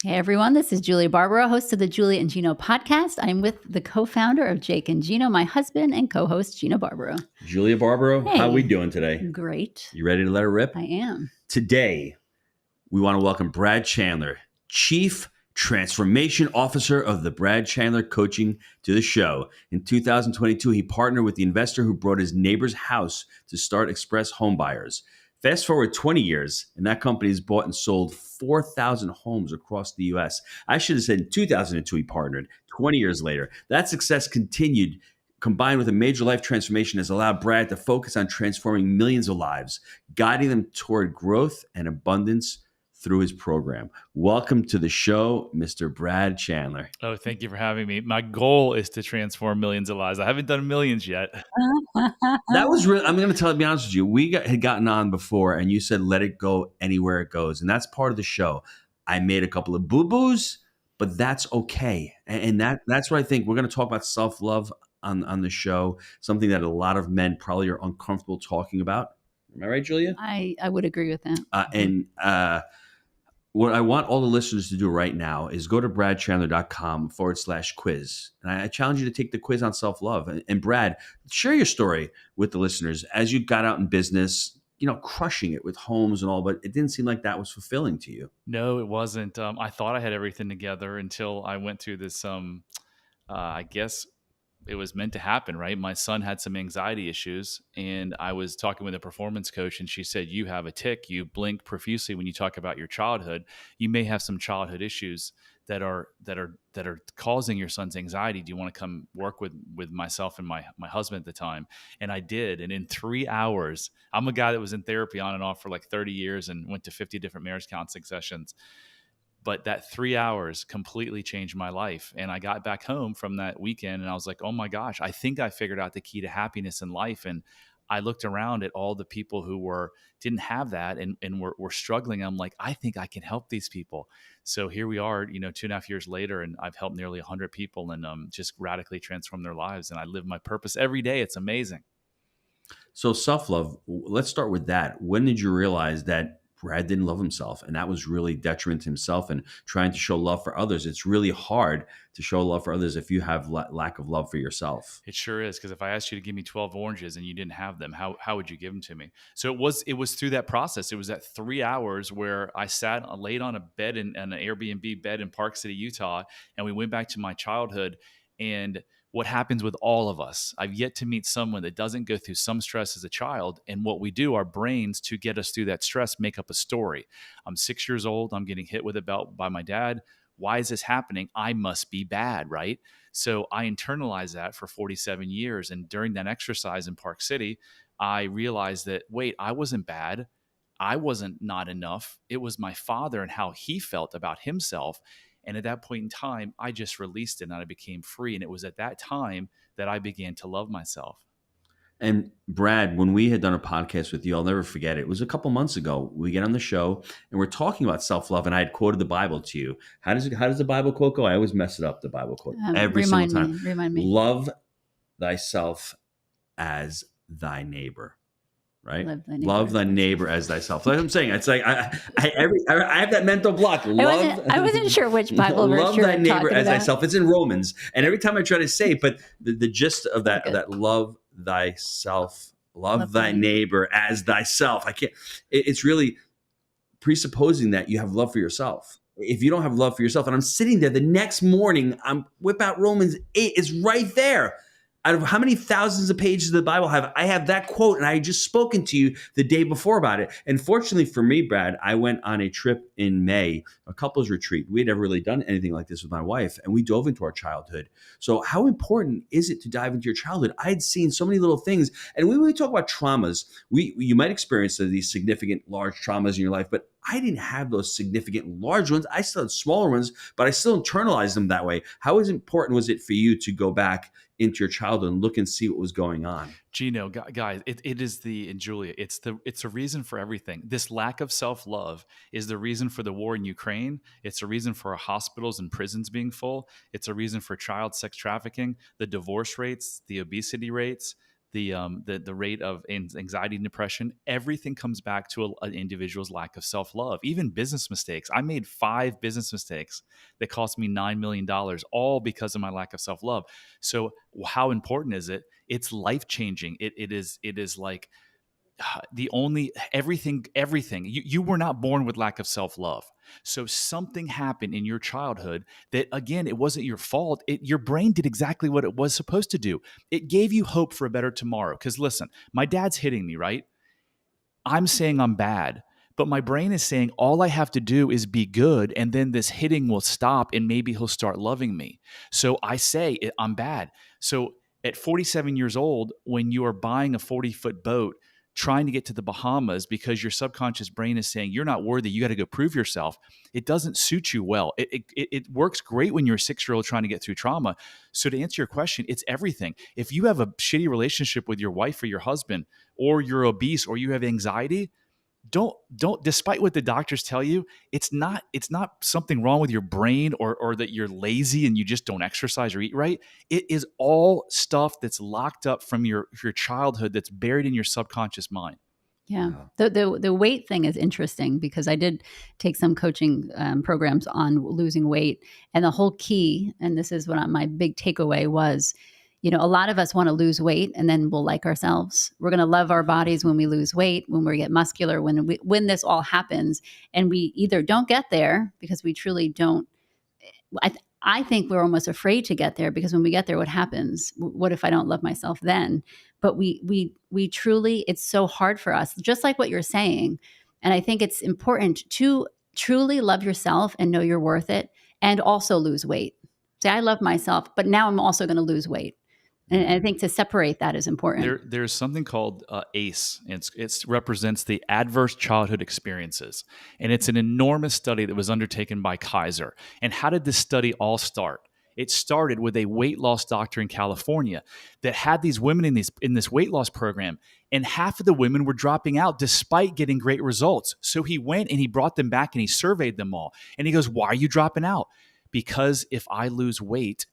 Hey everyone, this is Julia Barbaro, host of the Julia and Gino Podcast. I'm with the co-founder of Jake and Gino, my husband and co-host Gino Barbaro. Julia Barbaro, Hey. how are we doing today? Great. You ready to let her rip? I am. Today, we want to welcome Brad Chandler, Chief Transformation Officer of the Brad Chandler Coaching, to the show. In 2022, he partnered with the investor who brought his neighbor's house to start Express Homebuyers. Fast forward 20 years, and that company has bought and sold 4,000 homes across the U.S. I should have said in 2002 he partnered. 20 years later, that success continued, combined with a major life transformation, has allowed Brad to focus on transforming millions of lives, guiding them toward growth and abundance through his program. Welcome to the show, Mr. Brad Chandler. Oh, thank you for having me. My goal is to transform millions of lives. I haven't done millions yet. That was really, I'm going to be honest with you. We had gotten on before and you said, let it go anywhere it goes. And that's part of the show. I made a couple of boo-boos, but that's okay. And that's what I think. We're going to talk about self-love on the show, something that a lot of men probably are uncomfortable talking about. Am I right, Julia? I would agree with that. What I want all the listeners to do right now is go to bradchandler.com/quiz. And I challenge you to take the quiz on self-love. And Brad, share your story with the listeners as you got out in business, crushing it with homes and all, but it didn't seem like that was fulfilling to you. No, it wasn't. I thought I had everything together until I went through this, I guess it was meant to happen, right? My son had some anxiety issues and I was talking with a performance coach and she said, you have a tic, you blink profusely when you talk about your childhood. You may have some childhood issues that are causing your son's anxiety. Do you want to come work with myself and my husband at the time? And I did. And in 3 hours, I'm a guy that was in therapy on and off for like 30 years and went to 50 different marriage counseling sessions. But that 3 hours completely changed my life. And I got back home from that weekend and I was like, oh my gosh, I think I figured out the key to happiness in life. And I looked around at all the people who didn't have that and were struggling. I'm like, I think I can help these people. So here we are, 2.5 years later, and I've helped nearly 100 people and just radically transformed their lives. And I live my purpose every day. It's amazing. So self-love, let's start with that. When did you realize that Brad didn't love himself and that was really detriment to himself and trying to show love for others? It's really hard to show love for others if you have lack of love for yourself. It sure is. Because if I asked you to give me 12 oranges and you didn't have them, how would you give them to me? So it was through that process. It was that 3 hours where I laid on a bed in an Airbnb bed in Park City, Utah, and we went back to my childhood. And what happens with all of us, I've yet to meet someone that doesn't go through some stress as a child. And what we do, our brains, to get us through that stress, make up a story. I'm 6 years old. I'm getting hit with a belt by my dad. Why is this happening? I must be bad, right? So I internalized that for 47 years. And during that exercise in Park City, I realized that, wait, I wasn't bad. I wasn't not enough. It was my father and how he felt about himself. And at that point in time, I just released it and I became free. And it was at that time that I began to love myself. And Brad, when we had done a podcast with you, I'll never forget it. It was a couple months ago. We get on the show and we're talking about self-love, and I had quoted the Bible to you. How does the Bible quote go? I always mess it up, the Bible quote, every single time. Remind me. Love thyself as thy neighbor. Right? Love thy neighbor as thyself. Like I'm saying, it's like I have that mental block. I wasn't sure which Bible verse love you were thy neighbor talking as about. thyself. It's in Romans, and every time I try to say it, but the gist of that love thyself, love thy neighbor as thyself. I can't. It's really presupposing that you have love for yourself. If you don't have love for yourself, and I'm sitting there the next morning, I'm whip out Romans 8. It's right there. Out of how many thousands of pages of the Bible I have that quote, and I had just spoken to you the day before about it. And fortunately for me, Brad, I went on a trip in May, a couples retreat. We had never really done anything like this with my wife, and we dove into our childhood. So how important is it to dive into your childhood? I had seen so many little things. And when we talk about traumas, you might experience these significant large traumas in your life, but I didn't have those significant large ones. I still had smaller ones, but I still internalized them that way. How important was it for you to go back into your childhood and look and see what was going on? Gino, guys, it is and Julia, it's a reason for everything. This lack of self-love is the reason for the war in Ukraine. It's a reason for our hospitals and prisons being full. It's a reason for child sex trafficking, the divorce rates, the obesity rates, the rate of anxiety and depression, everything comes back to an individual's lack of self-love. Even business mistakes. I made 5 business mistakes that cost me $9 million, all because of my lack of self-love. So how important is it? It's life-changing. It is like the only everything you were not born with lack of self-love. So something happened in your childhood that, again, it wasn't your fault. Your brain did exactly what it was supposed to do. It gave you hope for a better tomorrow. Because listen, my dad's hitting me, right? I'm saying I'm bad, but my brain is saying all I have to do is be good, and then this hitting will stop and maybe he'll start loving me. So I say I'm bad. So at 47 years old, when you are buying a 40-foot boat, trying to get to the Bahamas because your subconscious brain is saying you're not worthy, you got to go prove yourself, it doesn't suit you well. It works great when you're a 6-year-old trying to get through trauma. So to answer your question, it's everything. If you have a shitty relationship with your wife or your husband, or you're obese, or you have anxiety, don't despite what the doctors tell you, it's not something wrong with your brain, or that you're lazy and you just don't exercise or eat right. It is all stuff that's locked up from your childhood, that's buried in your subconscious mind. Yeah. The weight thing is interesting because I did take some coaching programs on losing weight, and the whole key, and this is what my big takeaway was, a lot of us want to lose weight and then we'll like ourselves. We're going to love our bodies when we lose weight, when we get muscular, when this all happens, and we either don't get there because we truly don't. I think we're almost afraid to get there because when we get there, what happens? What if I don't love myself then? But we truly, it's so hard for us, just like what you're saying. And I think it's important to truly love yourself and know you're worth it, and also lose weight. Say, I love myself, but now I'm also going to lose weight. And I think to separate that is important. There's something called ACE. It represents the adverse childhood experiences. And it's an enormous study that was undertaken by Kaiser. And how did this study all start? It started with a weight loss doctor in California that had these women in this weight loss program, and half of the women were dropping out despite getting great results. So he went and he brought them back and he surveyed them all. And he goes, "Why are you dropping out?" "Because if I lose weight,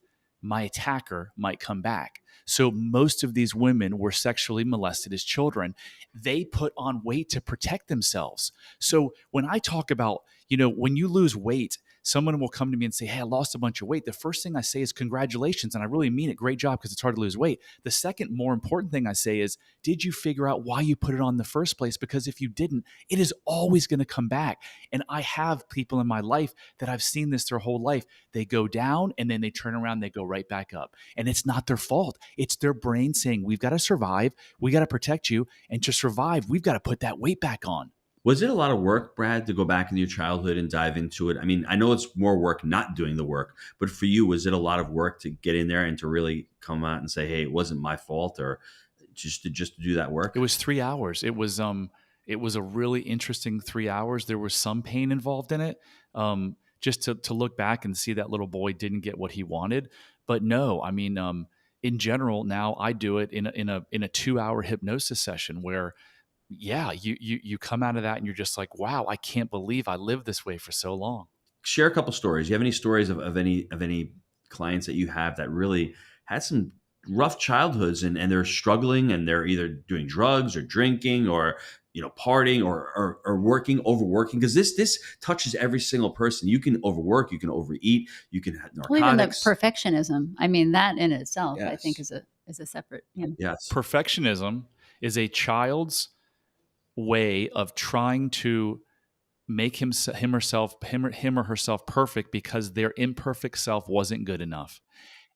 my attacker might come back." So most of these women were sexually molested as children. They put on weight to protect themselves. So when I talk about, when you lose weight, someone will come to me and say, "Hey, I lost a bunch of weight." The first thing I say is congratulations. And I really mean it. Great job, because it's hard to lose weight. The second more important thing I say is, did you figure out why you put it on in the first place? Because if you didn't, it is always going to come back. And I have people in my life that I've seen this their whole life. They go down and then they turn around, they go right back up. And it's not their fault. It's their brain saying, we've got to survive. We got to protect you. And to survive, we've got to put that weight back on. Was it a lot of work, Brad, to go back into your childhood and dive into it? I mean, I know it's more work not doing the work, but for you, was it a lot of work to get in there and to really come out and say, "Hey, it wasn't my fault," or just to do that work? It was 3 hours. It was a really interesting 3 hours. There was some pain involved in it. Just to look back and see that little boy didn't get what he wanted. But no, I mean, in general, now I do it in a 2-hour hypnosis session where, yeah, you come out of that and you're just like, wow, I can't believe I lived this way for so long. Share a couple stories. You have any stories of any clients that you have that really had some rough childhoods and they're struggling and they're either doing drugs or drinking or partying or overworking? Because this touches every single person. You can overwork, you can overeat, you can have narcotics. Well, even the perfectionism. I mean, that in itself, Yes. I think is a separate. Yes. Perfectionism is a child's way of trying to make him or herself perfect because their imperfect self wasn't good enough.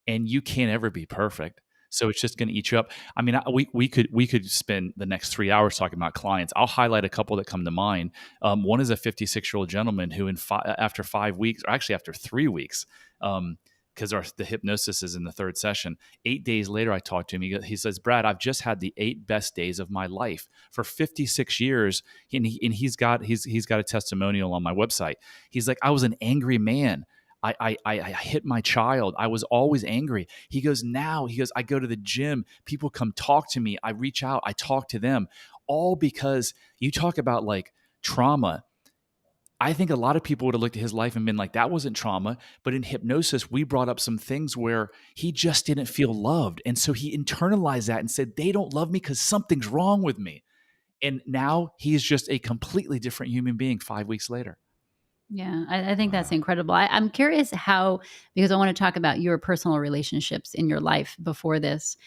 And you can't ever be perfect. So it's just going to eat you up. I mean, we could spend the next 3 hours talking about clients. I'll highlight a couple that come to mind. One is a 56-year-old gentleman who after 5 weeks, or actually after 3 weeks, because the hypnosis is in the third session. 8 days later, I talked to him. He says, "Brad, I've just had the 8 best days of my life." For 56 years, and he's got a testimonial on my website. He's like, "I was an angry man. I hit my child. I was always angry." He goes, I go to the gym. People come talk to me. I reach out. I talk to them. All because you talk about like trauma. I think a lot of people would have looked at his life and been like, that wasn't trauma. But in hypnosis, we brought up some things where he just didn't feel loved. And so he internalized that and said, they don't love me because something's wrong with me. And now he's just a completely different human being 5 weeks later. Yeah, I think that's incredible. I'm curious how, because I want to talk about your personal relationships in your life before this.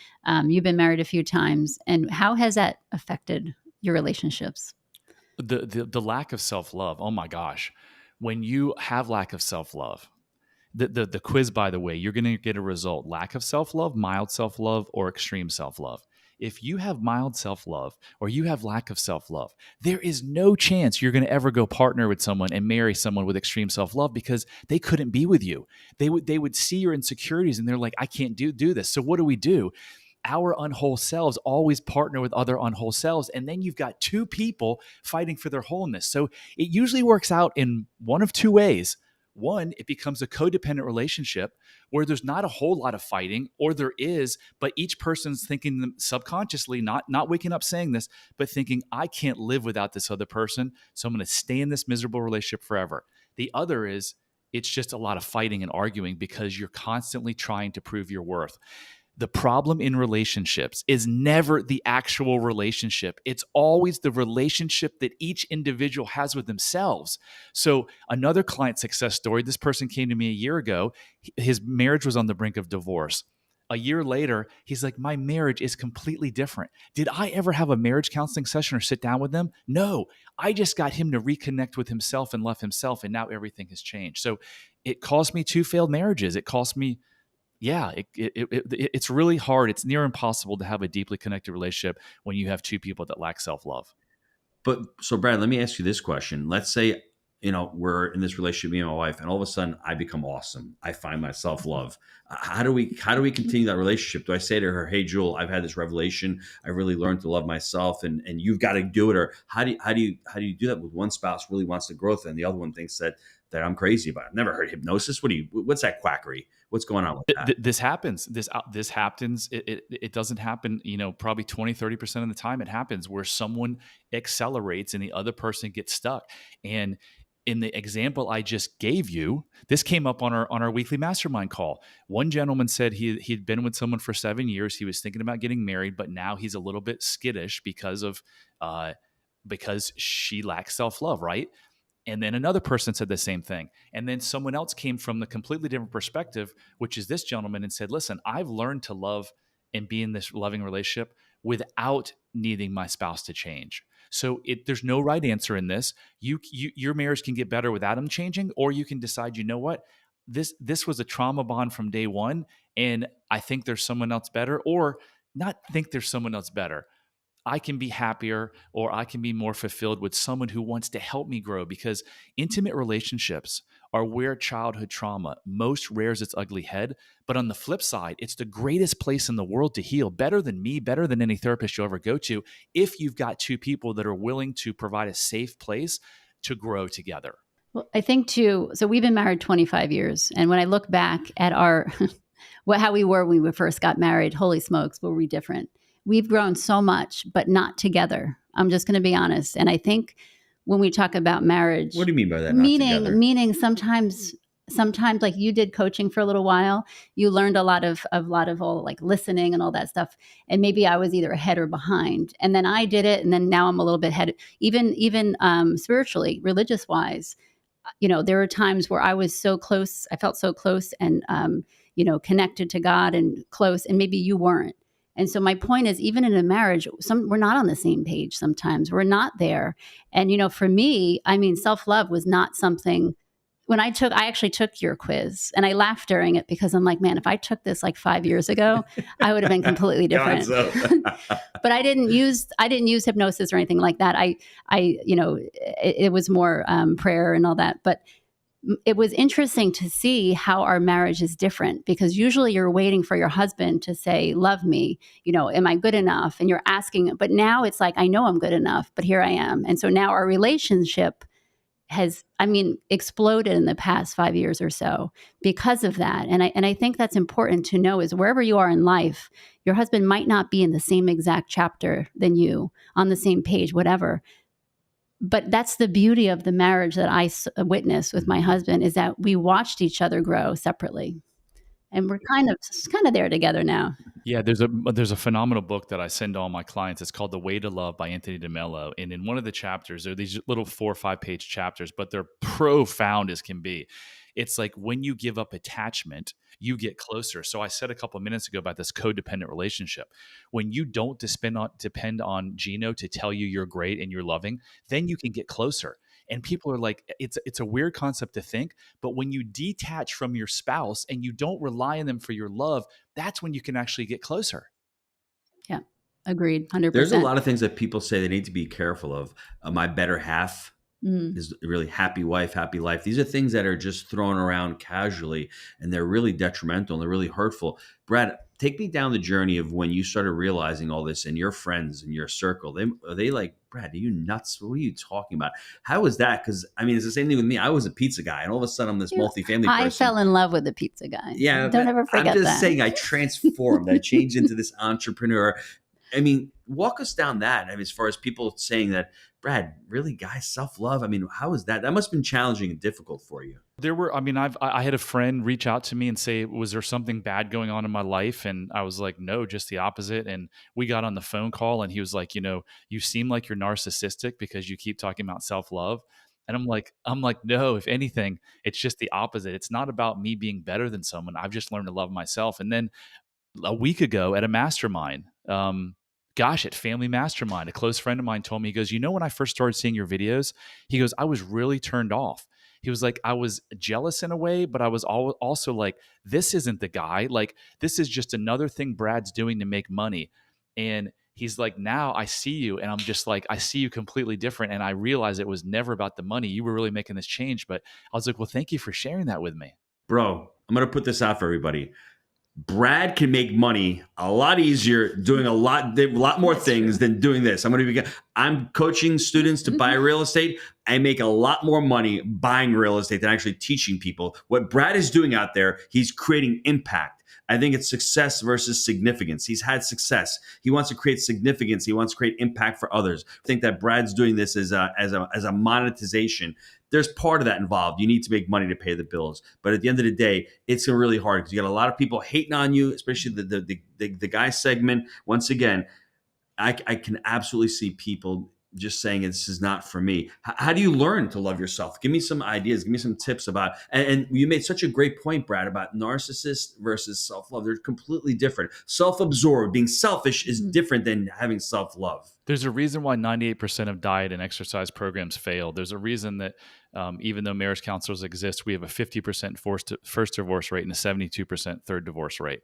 You've been married a few times, and how has that affected your relationships? The lack of self-love. Oh my gosh. When you have lack of self-love, the quiz, by the way, you're going to get a result: lack of self-love, mild self-love, or extreme self-love. If you have mild self-love or you have lack of self-love, there is no chance you're going to ever go partner with someone and marry someone with extreme self-love, because they couldn't be with you. They would see your insecurities and they're like, I can't do this. So what do? Our unwhole selves always partner with other unwhole selves. And then you've got two people fighting for their wholeness. So it usually works out in one of two ways. One, it becomes a codependent relationship where there's not a whole lot of fighting, or there is, but each person's thinking subconsciously, not waking up saying this, but thinking, I can't live without this other person, so I'm going to stay in this miserable relationship forever. The other is, it's just a lot of fighting and arguing because you're constantly trying to prove your worth. The problem in relationships is never the actual relationship. It's always the relationship that each individual has with themselves. So another client success story, this person came to me a year ago. His marriage was on the brink of divorce. A year later, he's like, my marriage is completely different. Did I ever have a marriage counseling session or sit down with them? No, I just got him to reconnect with himself and love himself, and now everything has changed. So it cost me 2 failed marriages. It cost me it's really hard. It's near impossible to have a deeply connected relationship when you have two people that lack self-love. But so, Brad, let me ask you this question. Let's say, we're in this relationship, me and my wife, and all of a sudden I become awesome. I find my self-love. How do we continue that relationship? Do I say to her, hey, Jewel, I've had this revelation. I really learned to love myself, and you've got to do it? Or how do you do that with one spouse really wants the growth and the other one thinks that I'm crazy about? I've never heard hypnosis. What's that quackery? What's going on with that? This happens. This happens. It doesn't happen, probably 20-30% of the time it happens where someone accelerates and the other person gets stuck. And in the example I just gave you, this came up on our weekly mastermind call. One gentleman said he'd been with someone for 7 years. He was thinking about getting married, but now he's a little bit skittish because she lacks self-love, right? And then another person said the same thing. And then someone else came from the completely different perspective, which is this gentleman, and said, listen, I've learned to love and be in this loving relationship without needing my spouse to change. So there's no right answer in this. Your marriage can get better without him changing, or you can decide, you know what, this was a trauma bond from day one, and I think there's someone else better, or not think there's someone else better. I can be happier, or I can be more fulfilled with someone who wants to help me grow, because intimate relationships are where childhood trauma most rears its ugly head. But on the flip side, it's the greatest place in the world to heal, better than me, better than any therapist you'll ever go to, if you've got two people that are willing to provide a safe place to grow together. Well, I think too, so we've been married 25 years. And when I look back at how we were when we first got married, holy smokes, were we different? We've grown so much, but not together. I'm just going to be honest. And I think when we talk about marriage, what do you mean by that? Meaning sometimes like you did coaching for a little while, you learned a lot of all like listening and all that stuff. And maybe I was either ahead or behind. And then I did it. And then now I'm a little bit ahead, even spiritually, religious wise. There were times where I was so close. I felt so close and, connected to God and close, and maybe you weren't. And so my point is, even in a marriage, we're not on the same page sometimes. We're not there. And, for me, self-love was not something. When I actually took your quiz, and I laughed during it because I'm like, man, if I took this like 5 years ago, I would have been completely different. But I didn't use hypnosis or anything like that. It was more prayer and all that. But it was interesting to see how our marriage is different, because usually you're waiting for your husband to say, love me, am I good enough? And you're asking, but now it's like, I know I'm good enough, but here I am. And so now our relationship has, exploded in the past 5 years or so because of that. And I think that's important to know, is wherever you are in life, your husband might not be in the same exact chapter than you, on the same page, whatever. but that's the beauty of the marriage that I witnessed with my husband, is that we watched each other grow separately, and we're kind of there together now. Yeah, there's a phenomenal book that I send to all my clients. It's called The Way to Love by Anthony DeMello. And in one of the chapters, there are these little 4 or 5 page chapters, but they're profound as can be. It's like when you give up attachment, you get closer. So I said a couple of minutes ago about this codependent relationship. When you don't depend on Gino to tell you you're great and you're loving, then you can get closer. And people are like, it's a weird concept to think, but when you detach from your spouse and you don't rely on them for your love, that's when you can actually get closer. Yeah, agreed, 100%. There's a lot of things that people say they need to be careful of. My better half is really happy wife, happy life. These are things that are just thrown around casually, and they're really detrimental and they're really hurtful. Brad, take me down the journey of when you started realizing all this, and your friends in your circle, are they like, Brad, are you nuts? What are you talking about? How was that? Because I mean, it's the same thing with me. I was a pizza guy, and all of a sudden I'm this multifamily person. I fell in love with the pizza guy. Yeah, don't ever forget that. I'm just saying, I transformed. I changed into this entrepreneur. I mean, walk us down that. I mean, as far as people saying that, Brad, really, guys, self-love. I mean, how is that? That must have been challenging and difficult for you. I had a friend reach out to me and say, was there something bad going on in my life? And I was like, no, just the opposite. And we got on the phone call and he was like, you seem like you're narcissistic because you keep talking about self-love. And I'm like, no, if anything, it's just the opposite. It's not about me being better than someone. I've just learned to love myself. And then a week ago at a mastermind, at Family Mastermind, a close friend of mine told me, he goes, when I first started seeing your videos, he goes, I was really turned off. He was like, I was jealous in a way, but I was also like, this isn't the guy. Like, this is just another thing Brad's doing to make money. And he's like, now I see you. And I'm just like, I see you completely different. And I realized it was never about the money. You were really making this change. But I was like, well, thank you for sharing that with me. Bro, I'm going to put this out for everybody. Brad can make money a lot easier doing a lot more things than doing this. I'm coaching students to buy real estate. I make a lot more money buying real estate than actually teaching people. What Brad is doing out there, he's creating impact. I think it's success versus significance. He's had success. He wants to create significance. He wants to create impact for others. I think that Brad's doing this as a monetization. There's part of that involved. You need to make money to pay the bills. But at the end of the day, it's really hard because you got a lot of people hating on you, especially the guy segment. Once again, I can absolutely see people just saying this is not for me. How do you learn to love yourself? Give me some ideas. Give me some tips about, and you made such a great point, Brad, about narcissist versus self-love. They're completely different. Self-absorbed, being selfish is different than having self-love. There's a reason why 98% of diet and exercise programs fail. There's a reason that even though marriage counselors exist, we have a 50% first divorce rate and a 72% third divorce rate.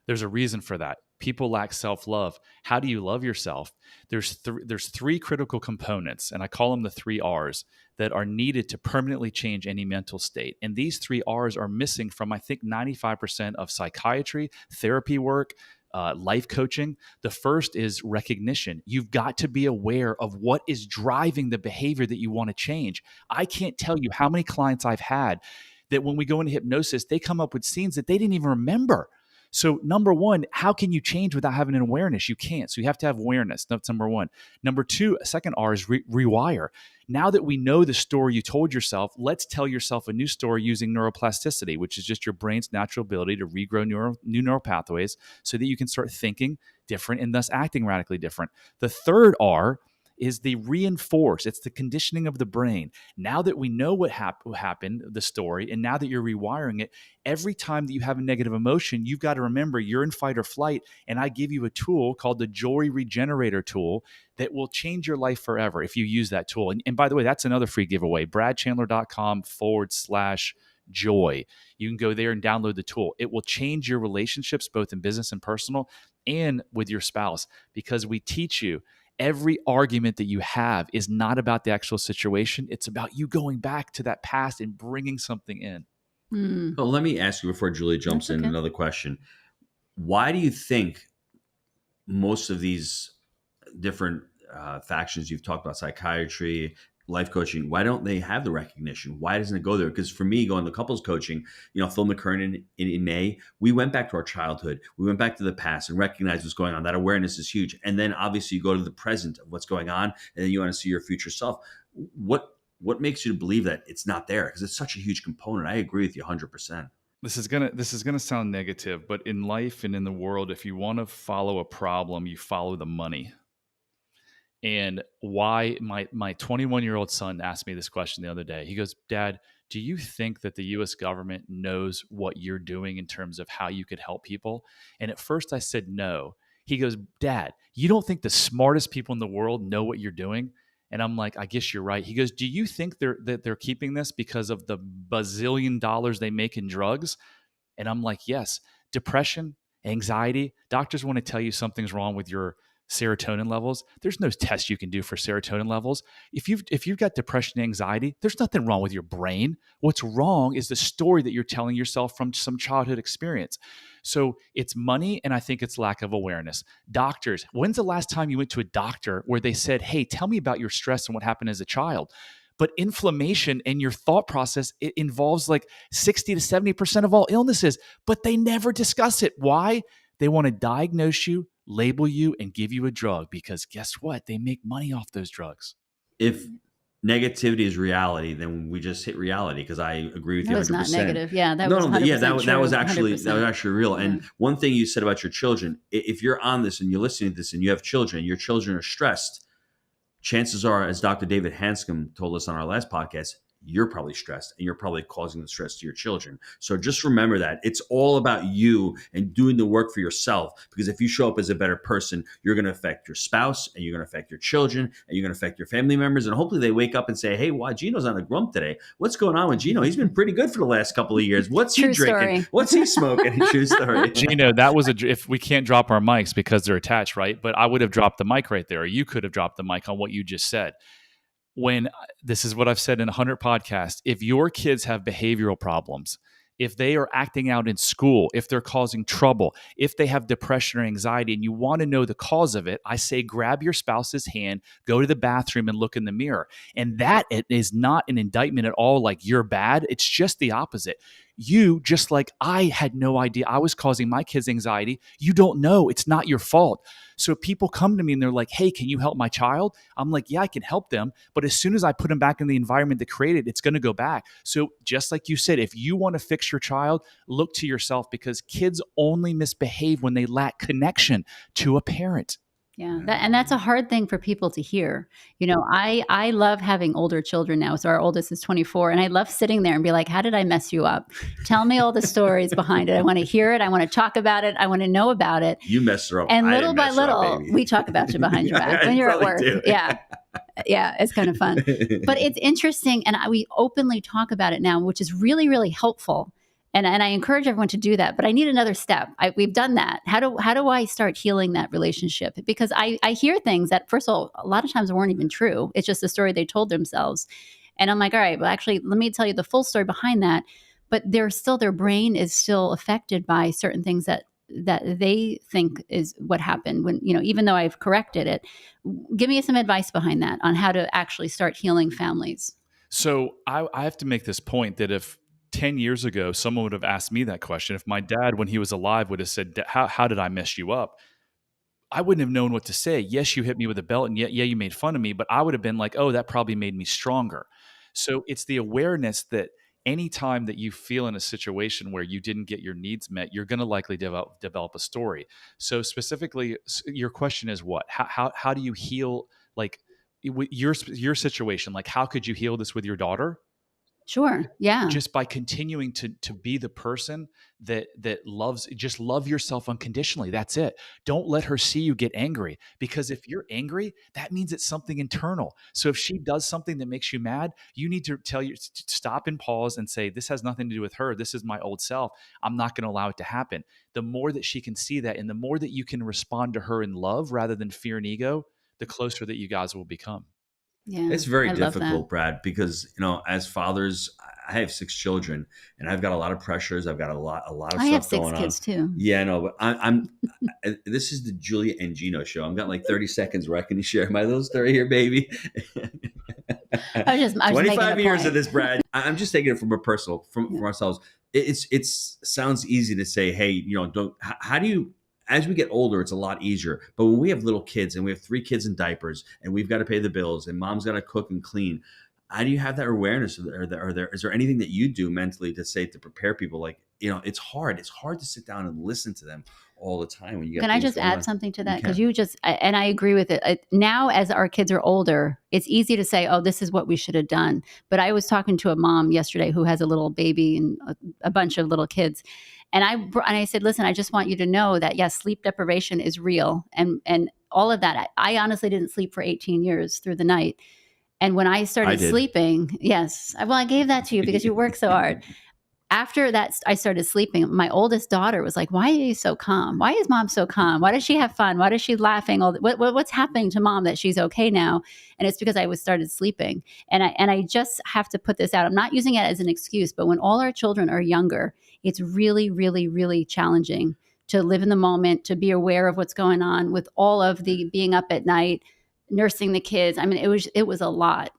There's a reason for that. People lack self-love. How do you love yourself? There's 3 critical components, and I call them the 3 R's, that are needed to permanently change any mental state. And these 3 R's are missing from, I think, 95% of psychiatry, therapy work, life coaching. The first is recognition. You've got to be aware of what is driving the behavior that you want to change. I can't tell you how many clients I've had that when we go into hypnosis, they come up with scenes that they didn't even remember. So number one, how can you change without having an awareness? You can't. So you have to have awareness. That's number one. Number two, second R is rewire. Now that we know the story you told yourself, let's tell yourself a new story using neuroplasticity, which is just your brain's natural ability to regrow new neural pathways so that you can start thinking different and thus acting radically different. The third R is the reinforce. It's the conditioning of the brain. Now that we know what happened, the story, and now that you're rewiring it, every time that you have a negative emotion, you've got to remember you're in fight or flight. And I give you a tool called the Joy Regenerator tool that will change your life forever if you use that tool. And by the way, that's another free giveaway, bradchandler.com/joy. You can go there and download the tool. It will change your relationships, both in business and personal, and with your spouse, because we teach you every argument that you have is not about the actual situation. It's about you going back to that past and bringing something in. Well, let me ask you before Julia jumps in another question. Why do you think most of these different factions you've talked about, psychiatry, life coaching, why don't they have the recognition? Why doesn't it go there? Because for me, going to couples coaching, Phil McKernan in May, we went back to our childhood. We went back to the past and recognized what's going on. That awareness is huge. And then obviously you go to the present of what's going on, and then you want to see your future self. What makes you believe that it's not there? Because it's such a huge component. I agree with you 100%. This is gonna sound negative, but in life and in the world, if you want to follow a problem, you follow the money. And why my 21-year-old son asked me this question the other day. He goes, "Dad, do you think that the US government knows what you're doing in terms of how you could help people?" And at first I said no. He goes, "Dad, you don't think the smartest people in the world know what you're doing?" And I'm like, "I guess you're right." He goes, "Do you think they're keeping this because of the bazillion dollars they make in drugs?" And I'm like, "Yes, depression, anxiety, doctors want to tell you something's wrong with your serotonin levels. There's no test you can do for serotonin levels. If you've got depression and anxiety, there's nothing wrong with your brain. What's wrong is the story that you're telling yourself from some childhood experience." So it's money, and I think it's lack of awareness. Doctors, when's the last time you went to a doctor where they said, "Hey, tell me about your stress and what happened as a child"? But inflammation and your thought process, it involves like 60 to 70% of all illnesses, but they never discuss it. Why? They want to diagnose you, label you, and give you a drug, because guess what? They make money off those drugs. If negativity is reality, then we just hit reality, because I agree with you 100%. That was not negative. Yeah, that was 100% that was actually 100%. that was actually real. Yeah. And one thing you said about your children, if you're on this and you're listening to this and you have children, your children are stressed, chances are, as Dr. David Hanscom told us on our last podcast, you're probably stressed and you're probably causing the stress to your children. So just remember that it's all about you and doing the work for yourself, because if you show up as a better person, you're going to affect your spouse, and you're going to affect your children, and you're going to affect your family members. And hopefully they wake up and say, "Hey, why Gino's on a grump today? What's going on with Gino? He's been pretty good for the last couple of years. What's he drinking? Story. What's he smoking?" True story. Gino, that was if we can't drop our mics because they're attached, right? But I would have dropped the mic right there, or you could have dropped the mic on what you just said. When this is what I've said in 100 podcasts, if your kids have behavioral problems, if they are acting out in school, if they're causing trouble, if they have depression or anxiety, and you want to know the cause of it, I say grab your spouse's hand, go to the bathroom, and look in the mirror. And that is not an indictment at all, like you're bad. It's just the opposite. You, just like I had no idea I was causing my kids anxiety, you don't know. It's not your fault. So people come to me and they're like, "Hey, can you help my child?" I'm like, "Yeah, I can help them." But as soon as I put them back in the environment that created, it's going to go back. So just like you said, if you want to fix your child, look to yourself, because kids only misbehave when they lack connection to a parent. Yeah. And that's a hard thing for people to hear. I love having older children now. So our oldest is 24, and I love sitting there and be like, "How did I mess you up? Tell me all the stories behind it. I want to hear it. I want to talk about it. I want to know about it." You messed her up. And little by little, we talk about you behind your back when you're at work. Do. Yeah. Yeah. It's kind of fun, but it's interesting. And we openly talk about it now, which is really, really helpful. And I encourage everyone to do that. But I need another step. We've done that. How do I start healing that relationship? Because I hear things that, first of all, a lot of times weren't even true. It's just a story they told themselves. And I'm like, all right, well, actually, let me tell you the full story behind that. But their brain is still affected by certain things that they think is what happened when, even though I've corrected it. Give me some advice behind that on how to actually start healing families. So I have to make this point that if 10 years ago, someone would have asked me that question, if my dad, when he was alive, would have said, how did I mess you up? I wouldn't have known what to say. Yes, you hit me with a belt, and yeah, you made fun of me, but I would have been like, "Oh, that probably made me stronger." So it's the awareness that anytime that you feel in a situation where you didn't get your needs met, you're going to likely develop a story. So specifically, your question is what? How do you heal, like your situation? Like, how could you heal this with your daughter? Sure. Yeah. Just by continuing to be the person that loves, just love yourself unconditionally. That's it. Don't let her see you get angry, because if you're angry, that means it's something internal. So if she does something that makes you mad, you need to stop and pause and say, "This has nothing to do with her. This is my old self. I'm not going to allow it to happen." The more that she can see that, and the more that you can respond to her in love rather than fear and ego, the closer that you guys will become. Yeah, it's very difficult, Brad, because as fathers, I have 6 children, and I've got a lot of pressures. I've got a lot of stuff going on. I have 6 kids too. Yeah, I know, but I'm this is the Julia and Gino show. I've got like 30 seconds where I can share my little story here, baby. I was just 25 years point. of this, Brad. I'm just taking it from a personal, from ourselves. It's sounds easy to say, hey, how do you, as we get older, it's a lot easier. But when we have little kids and we have 3 kids in diapers and we've got to pay the bills and mom's got to cook and clean, how do you have that awareness? Is there anything that you do mentally to say, to prepare people? Like, it's hard to sit down and listen to them all the time when you get. Can I just add something to that? Because and I agree with it. Now, as our kids are older, it's easy to say, oh, this is what we should have done. But I was talking to a mom yesterday who has a little baby and a bunch of little kids. And I said, listen, I just want you to know that, yes, sleep deprivation is real. And all of that. I honestly didn't sleep for 18 years through the night. And when I started sleeping, yes, well, I gave that to you because you work so hard. After that, I started sleeping. My oldest daughter was like, why are you so calm? Why is mom so calm? Why does she have fun? Why does she laughing? What's happening to mom that she's okay now? And it's because I started sleeping. And I just have to put this out. I'm not using it as an excuse, but when all our children are younger, it's really, really, really challenging to live in the moment, to be aware of what's going on with all of the being up at night, nursing the kids. I mean, it was a lot.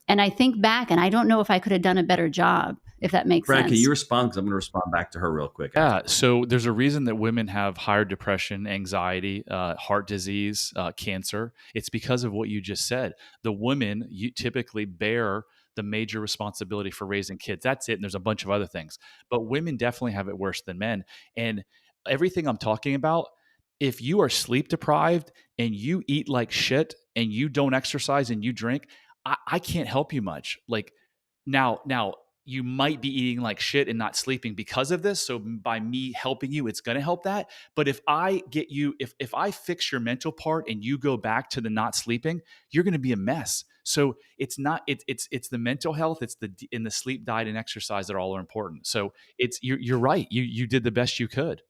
And I think back, and I don't know if I could have done a better job, if that makes sense. Brad, can you respond? Because I'm going to respond back to her real quick. Yeah. So there's a reason that women have higher depression, anxiety, heart disease, cancer. It's because of what you just said. The women, you typically bear the major responsibility for raising kids. That's it. And there's a bunch of other things. But women definitely have it worse than men. And everything I'm talking about, if you are sleep deprived and you eat like shit and you don't exercise and you drink, I can't help you much. Like now you might be eating like shit and not sleeping because of this. So by me helping you, it's going to help that. But if I get you, if I fix your mental part and you go back to the not sleeping, you're going to be a mess. So it's not, it's the mental health, it's in the sleep, diet, and exercise that all are important. So you're right. You did the best you could.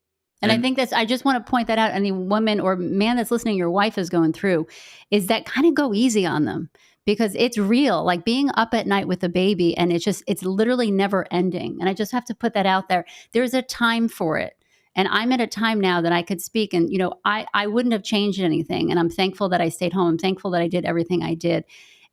And I think I just want to point that out. Any woman or man that's listening, your wife is going through, is that kind of go easy on them, because it's real, like being up at night with a baby, and it's literally never ending. And I just have to put that out there. There's a time for it. And I'm at a time now that I could speak, and, I wouldn't have changed anything. And I'm thankful that I stayed home. I'm thankful that I did everything I did.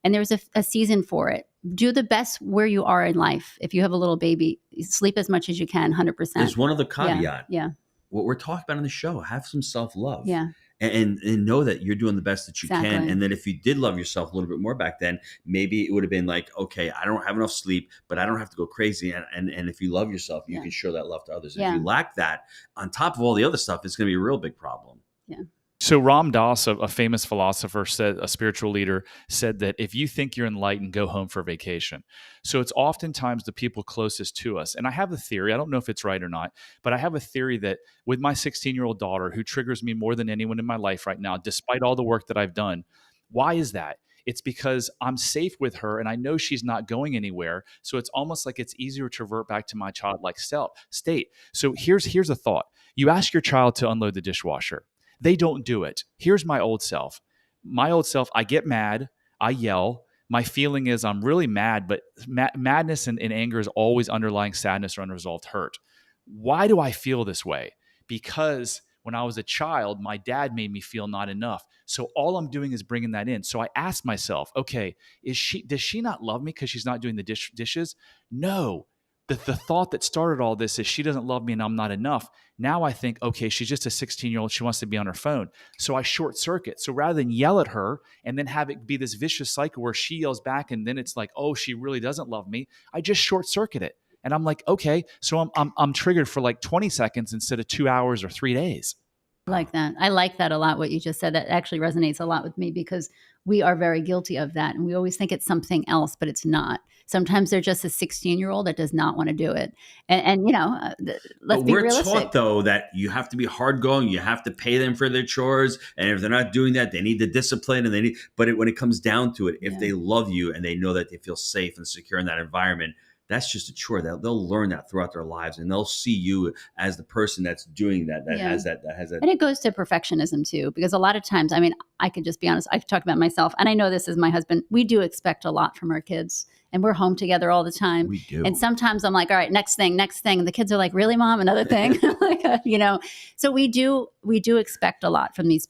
And there's a season for it. Do the best where you are in life. If you have a little baby, sleep as much as you can, 100%. There's one other caveat. Yeah. What we're talking about on the show, have some self-love. Yeah. And know that you're doing the best that you can. And then if you did love yourself a little bit more back then, maybe it would have been like, okay, I don't have enough sleep, but I don't have to go crazy. And if you love yourself, you can show that love to others. If you lack that, on top of all the other stuff, it's going to be a real big problem. Yeah. So Ram Dass, a famous philosopher, a spiritual leader, said that if you think you're enlightened, go home for vacation. So it's oftentimes the people closest to us. And I have a theory, I don't know if it's right or not, but I have a theory that with my 16-year-old daughter, who triggers me more than anyone in my life right now, despite all the work that I've done, why is that? It's because I'm safe with her and I know she's not going anywhere. So it's almost like it's easier to revert back to my childlike state. So here's a thought. You ask your child to unload the dishwasher. They don't do it. Here's my old self. I get mad. I yell. My feeling is I'm really mad, but madness and anger is always underlying sadness or unresolved hurt. Why do I feel this way? Because when I was a child, my dad made me feel not enough. So all I'm doing is bringing that in. So I asked myself, okay, does she not love me because she's not doing the dishes? No. The thought that started all this is she doesn't love me and I'm not enough. Now I think, okay, she's just a 16-year-old. She wants to be on her phone. So I short circuit. So rather than yell at her and then have it be this vicious cycle where she yells back and then it's like, oh, she really doesn't love me, I just short circuit it. And I'm like, okay, so I'm triggered for like 20 seconds instead of 2 hours or 3 days. I like that. I like that a lot, what you just said. That actually resonates a lot with me because we are very guilty of that. And we always think it's something else, but it's not. Sometimes they're just a 16-year-old that does not want to do it. And let's be realistic. We're taught, though, that you have to be hardgoing. You have to pay them for their chores. And if they're not doing that, they need the discipline. But when it comes down to it, if they love you and they know that they feel safe and secure in that environment, that's just a chore. They'll learn that throughout their lives, and they'll see you as the person that's doing that. Has that. And it goes to perfectionism too, because a lot of times, I mean, I can just be honest. I've talked about myself, and I know this is my husband. We do expect a lot from our kids, and we're home together all the time. We do. And sometimes I'm like, all right, next thing. And the kids are like, really, Mom? Another thing? Like, so we do expect a lot from these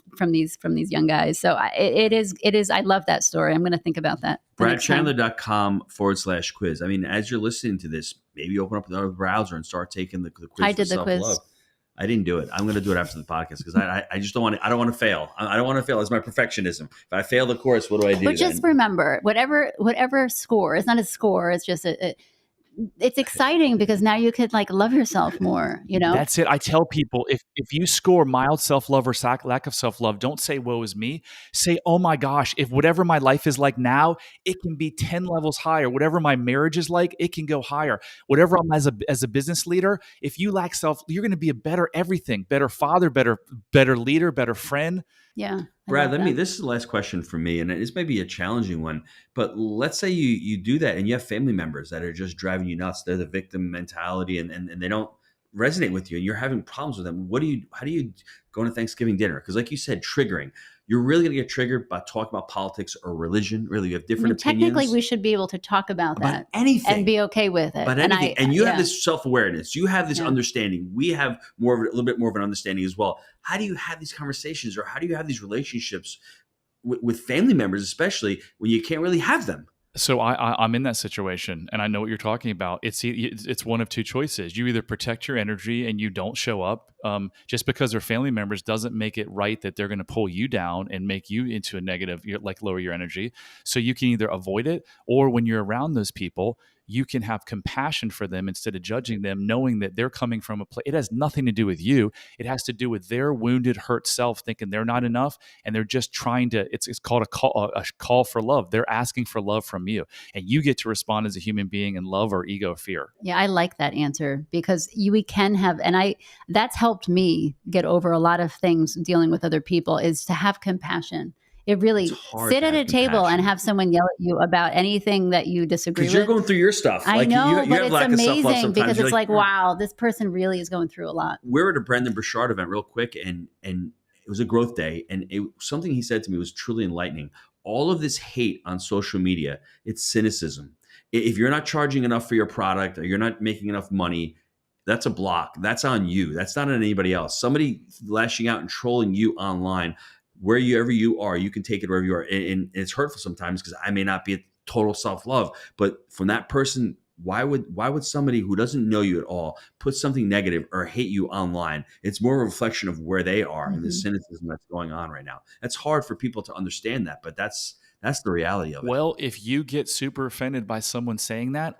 young guys. So it is, I love that story. I'm going to think about that. BradChandler.com/quiz. I mean, as you're listening to this, maybe open up another browser and start taking the quiz. I did the quiz. I didn't do it. I'm going to do it after the podcast because I just don't want to. I don't want to fail. I don't want to fail. It's my perfectionism. If I fail the course, what do I do? But just remember, whatever score, it's not a score. It's just it's exciting because now you could like love yourself more, That's it. I tell people if you score mild self-love or lack of self-love, don't say woe is me. Say, oh my gosh, if whatever my life is like now, it can be 10 levels higher. Whatever my marriage is like, it can go higher. Whatever I'm as a business leader, if you lack self, you're going to be a better everything, better father, better leader, better friend. Yeah. Brad, this is the last question for me, and this may be a challenging one, but let's say you do that and you have family members that are just driving you nuts. They're the victim mentality and they don't resonate with you and you're having problems with them. How do you go to Thanksgiving dinner? Because like you said, triggering. You're really going to get triggered by talking about politics or religion. Really, you have different opinions. Technically, we should be able to talk about that anything and be okay with it. But anything, and you have this self-awareness. You have this understanding. We have a little bit more of an understanding as well. How do you have these conversations, or how do you have these relationships with family members, especially when you can't really have them? So I'm in that situation, and I know what you're talking about. It's one of two choices. You either protect your energy and you don't show up. Just because they're family members doesn't make it right that they're going to pull you down and make you into a negative, like lower your energy. So you can either avoid it, or when you're around those people, you can have compassion for them instead of judging them, knowing that they're coming from a place. It has nothing to do with you. It has to do with their wounded, hurt self, thinking they're not enough, and they're just trying to. It's called a call for love. They're asking for love from you, and you get to respond as a human being in love or ego or fear. Yeah, I like that answer because we can have, and that's helped me get over a lot of things dealing with other people, is to have compassion. It really sit at a table and have someone yell at you about anything that you disagree with. Because you're going through your stuff. I know, but it's amazing because it's like, wow, this person really is going through a lot. We're at a Brendan Burchard event real quick, and it was a growth day, and something he said to me was truly enlightening. All of this hate on social media, it's cynicism. If you're not charging enough for your product or you're not making enough money, that's a block. That's on you. That's not on anybody else. Somebody lashing out and trolling you online, wherever you are, you can take it wherever you are. And it's hurtful sometimes because I may not be a total self-love, but from that person, why would somebody who doesn't know you at all put something negative or hate you online? It's more a reflection of where they are and the cynicism that's going on right now. That's hard for people to understand that, but that's the reality of it. Well, if you get super offended by someone saying that,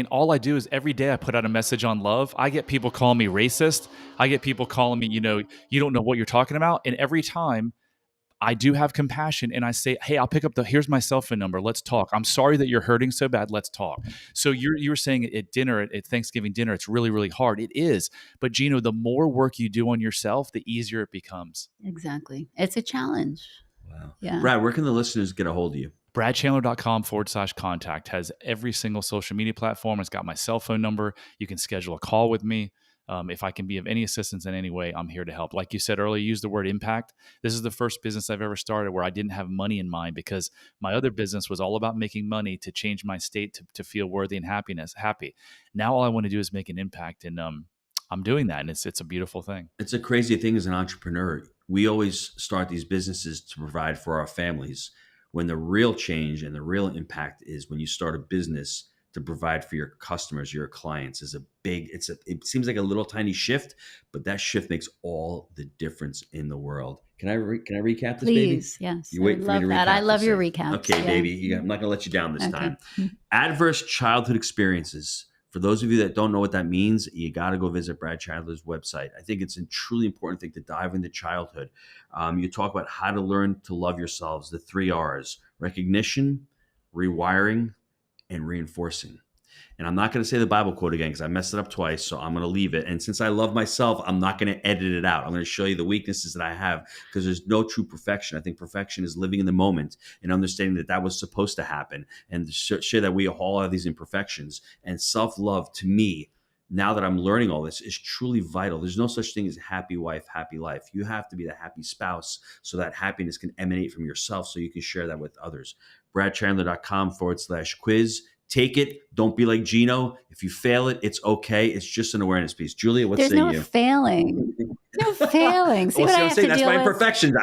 all I do is every day I put out a message on love. I get people calling me racist. I get people calling me, you don't know what you're talking about. And every time I do have compassion and I say, hey, I'll pick up here's my cell phone number. Let's talk. I'm sorry that you're hurting so bad. Let's talk. So you were saying at dinner, at Thanksgiving dinner, it's really, really hard. It is. But Gino, the more work you do on yourself, the easier it becomes. Exactly. It's a challenge. Wow. Yeah. Brad, where can the listeners get a hold of you? BradChandler.com/contact has every single social media platform. It's got my cell phone number. You can schedule a call with me. If I can be of any assistance in any way, I'm here to help. Like you said earlier, use the word impact. This is the first business I've ever started where I didn't have money in mind because my other business was all about making money to change my state to feel worthy and happy. Now all I want to do is make an impact, and I'm doing that, and it's a beautiful thing. It's a crazy thing as an entrepreneur. We always start these businesses to provide for our families, when the real change and the real impact is when you start a business to provide for your customers, your clients. It seems like a little tiny shift, but that shift makes all the difference in the world. Can I recap this, baby? Please, yes. You wait for me to recap that. I love this your thing. recaps. Okay, baby. I'm not going to let you down this time. Adverse childhood experiences. For those of you that don't know what that means, you got to go visit Brad Chandler's website. I think it's a truly important thing to dive into childhood. You talk about how to learn to love yourselves, the 3 R's: recognition, rewiring, and reinforcing. And I'm not going to say the Bible quote again because I messed it up twice, so I'm going to leave it. And since I love myself, I'm not going to edit it out. I'm going to show you the weaknesses that I have because there's no true perfection. I think perfection is living in the moment and understanding that was supposed to happen, and to share that we all have these imperfections. And self-love, to me, now that I'm learning all this, is truly vital. There's no such thing as happy wife, happy life. You have to be the happy spouse so that happiness can emanate from yourself so you can share that with others. BradChandler.com/quiz. Take it. Don't be like Gino. If you fail it, it's okay. It's just an awareness piece. Julia, what There's say no you? failing. No failing. See Well, what see I I'm have saying? to That's deal my with? imperfections.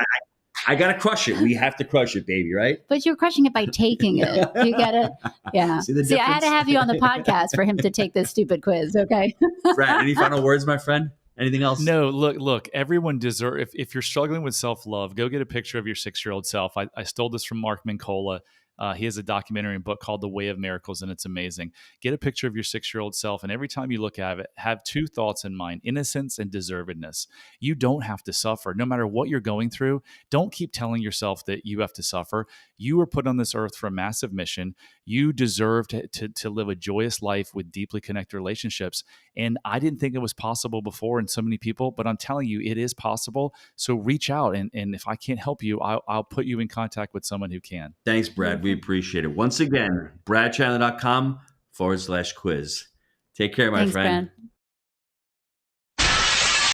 I got to crush it. We have to crush it, baby, right? But you're crushing it by taking it. You get it? Yeah. See the See, I had to difference? have you on the podcast for him to take this stupid quiz, okay? Brad, any final words, my friend? Anything else? No, look, everyone deserves, if you're struggling with self-love, go get a picture of your 6-year-old self. I stole this from Mark Mincola. He has a documentary and book called The Way of Miracles, and it's amazing. Get a picture of your 6-year-old self, and every time you look at it, have 2 thoughts in mind: innocence and deservedness. You don't have to suffer. No matter what you're going through, don't keep telling yourself that you have to suffer. You were put on this earth for a massive mission. You deserve to live a joyous life with deeply connected relationships. And I didn't think it was possible before in so many people, but I'm telling you, it is possible. So reach out. And if I can't help you, I'll put you in contact with someone who can. Thanks, Brad. We appreciate it. Once again, bradchandler.com/quiz. Take care, my Thanks, friend. Brad.